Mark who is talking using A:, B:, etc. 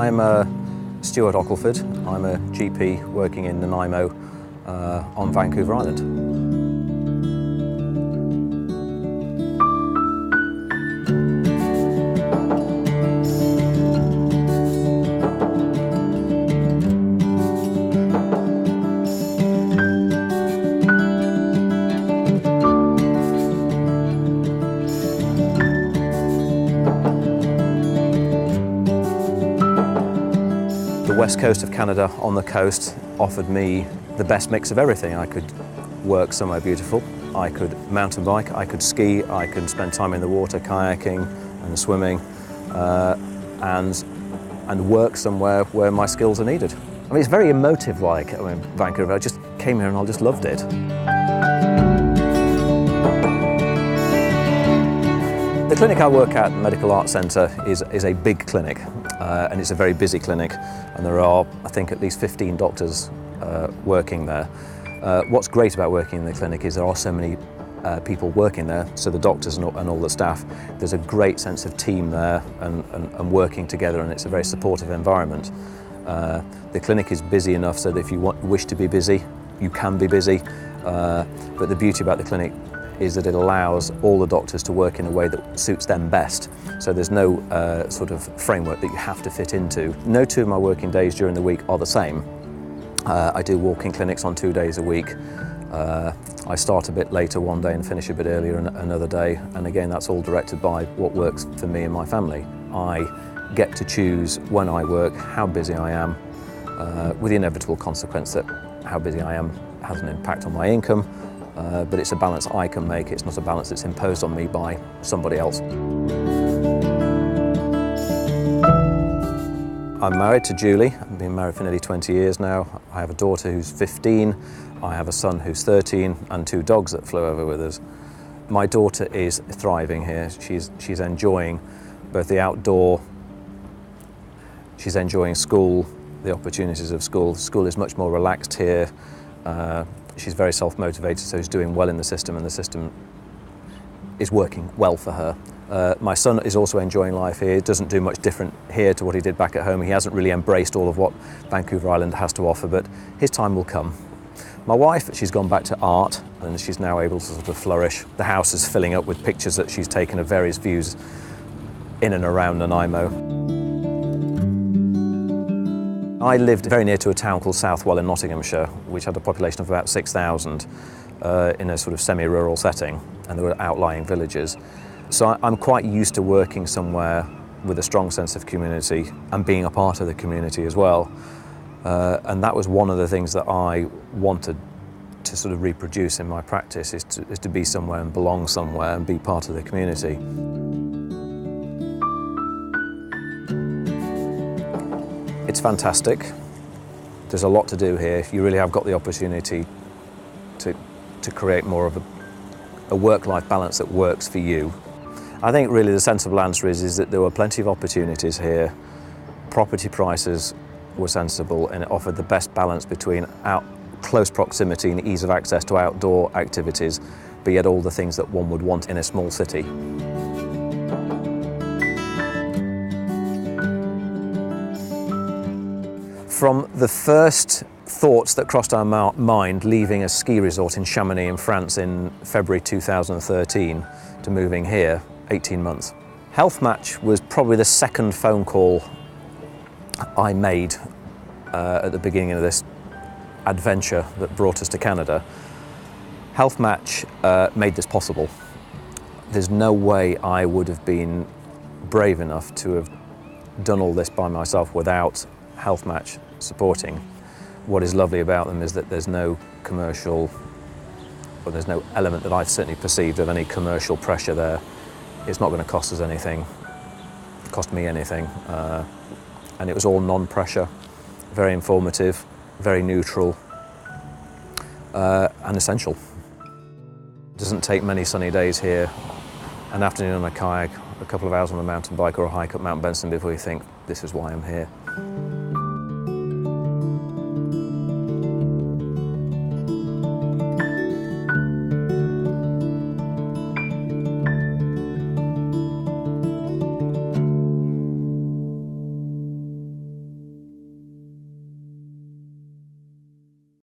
A: I'm Stuart Ockelford. I'm a GP working in Nanaimo on Vancouver Island. The west coast of Canada on the coast offered me the best mix of everything. I could work somewhere beautiful, I could mountain bike, I could ski, I could spend time in the water kayaking and swimming and work somewhere where my skills are needed. I mean, it's very emotive like, Vancouver. I just came here and I just loved it. The clinic I work at, Medical Arts Centre, is a big clinic and it's a very busy clinic, and there are, I think, at least 15 doctors working there. What's great about working in the clinic is there are so many people working there, so the doctors and all the staff. There's a great sense of team there and working together, and it's a very supportive environment. The clinic is busy enough so that if you wish to be busy, you can be busy, but the beauty about the clinic is that it allows all the doctors to work in a way that suits them best. So there's no sort of framework that you have to fit into. No two of my working days during the week are the same. I do walk-in clinics on 2 days a week. I start a bit later one day and finish a bit earlier another day, and again that's all directed by what works for me and my family. I get to choose when I work, how busy I am, with the inevitable consequence that how busy I am has an impact on my income. But it's a balance I can make, it's not a balance that's imposed on me by somebody else. I'm married to Julie. I've been married for nearly 20 years now. I have a daughter who's 15, I have a son who's 13, and 2 dogs that flew over with us. My daughter is thriving here. She's enjoying both the outdoor, she's enjoying school, the opportunities of school. School is much more relaxed here. She's very self-motivated, so she's doing well in the system, and the system is working well for her. My son is also enjoying life here. He doesn't do much different here to what he did back at home. He hasn't really embraced all of what Vancouver Island has to offer, but his time will come. My wife, she's gone back to art, and she's now able to sort of flourish. The house is filling up with pictures that she's taken of various views in and around Nanaimo. I lived very near to a town called Southwell in Nottinghamshire, which had a population of about 6,000 in a sort of semi-rural setting, and there were outlying villages. So I'm quite used to working somewhere with a strong sense of community and being a part of the community as well. And that was one of the things that I wanted to sort of reproduce in my practice, is to be somewhere and belong somewhere and be part of the community. It's fantastic. There's a lot to do here. You really have got the opportunity to create more of a work-life balance that works for you. I think really the sensible answer is that there were plenty of opportunities here. Property prices were sensible, and it offered the best balance between close proximity and ease of access to outdoor activities, but yet all the things that one would want in a small city. From the first thoughts that crossed our mind leaving a ski resort in Chamonix in France in February 2013 to moving here, 18 months. Health Match was probably the second phone call I made at the beginning of this adventure that brought us to Canada. Health Match made this possible. There's no way I would have been brave enough to have done all this by myself without Health Match supporting. What is lovely about them is that there's no commercial, or there's no element that I've certainly perceived of any commercial pressure there. It's not going to cost us anything, cost me anything, and it was all non-pressure, very informative, very neutral, and essential. It doesn't take many sunny days here, an afternoon on a kayak, a couple of hours on a mountain bike or a hike up Mount Benson before you think, this is why I'm here.